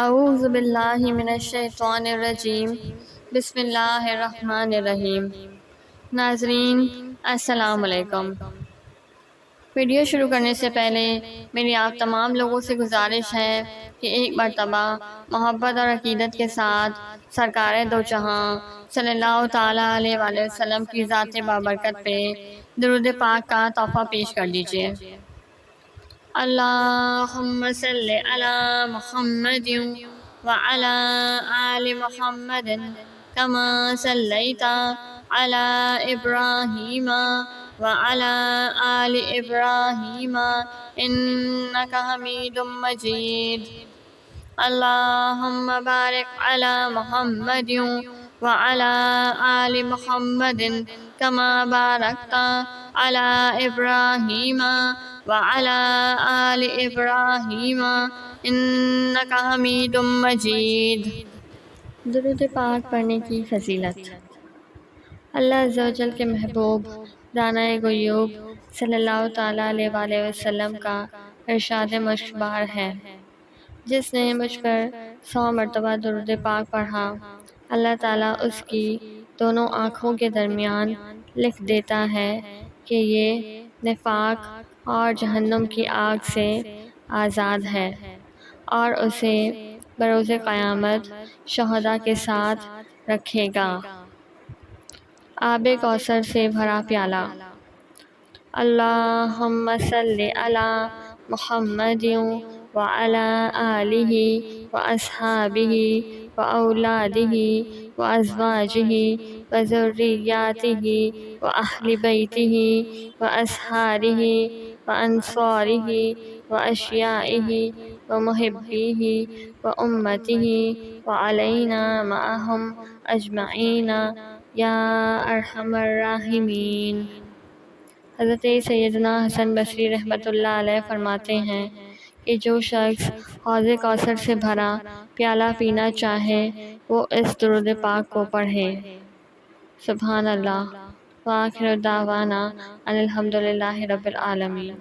اعوذ باللہ من الشیطان الرجیم، بسم اللہ الرحمن الرحیم۔ ناظرین السلام علیکم۔ ویڈیو شروع کرنے سے پہلے میری آپ تمام لوگوں سے گزارش ہے کہ ایک مرتبہ محبت اور عقیدت کے ساتھ سرکار دو جہاں صلی اللہ تعالیٰ علیہ وآلہ وسلم کی ذات بابرکت پہ درود پاک کا تحفہ پیش کر دیجیے۔ اللہم صلی علی محمد وعلی آل محمد کما صلیت علی ابراہیم وعلی آل ابراہیم انک حمید مجید۔ اللہم بارک علی محمد وعلی آل محمد کما بارکت علی ابراہیم وعلی آل ابراہیم انک حمید مجید۔ درود پاک پڑھنے کی فضیلت۔ اللہ عز و جل کے محبوب دانہ غیوب صلی اللہ تعالیٰ علیہ وآلہ وسلم کا ارشاد مشکبار ہے، جس نے مجھ پر 100 مرتبہ درود پاک پڑھا، اللہ تعالیٰ اس کی دونوں آنکھوں کے درمیان لکھ دیتا ہے کہ یہ نفاق اور جہنم کی آگ سے آزاد ہے، اور اسے بروز قیامت شہداء کے ساتھ رکھے گا۔ آب کوثر سے بھرا پیالہ۔ اللہم صلی علی محمد وعلی آلہ واصحابہ واولادہ وازواجہ وذریاتہ واہل بیتہ واصحابہ وانصارہ واشیاعہ ومحبیہ وامتہ وعلینا معہم اجمعین یا ارحم الراحمین۔ حضرت سیدنا حسن بصری رحمۃ اللہ علیہ فرماتے ہیں کہ جو شخص حوض کوثر سے بھرا پیالہ پینا چاہے وہ اس درود پاک کو پڑھے۔ سبحان اللہ۔ وآخر دعوانا ان الحمد للہ رب العالمین۔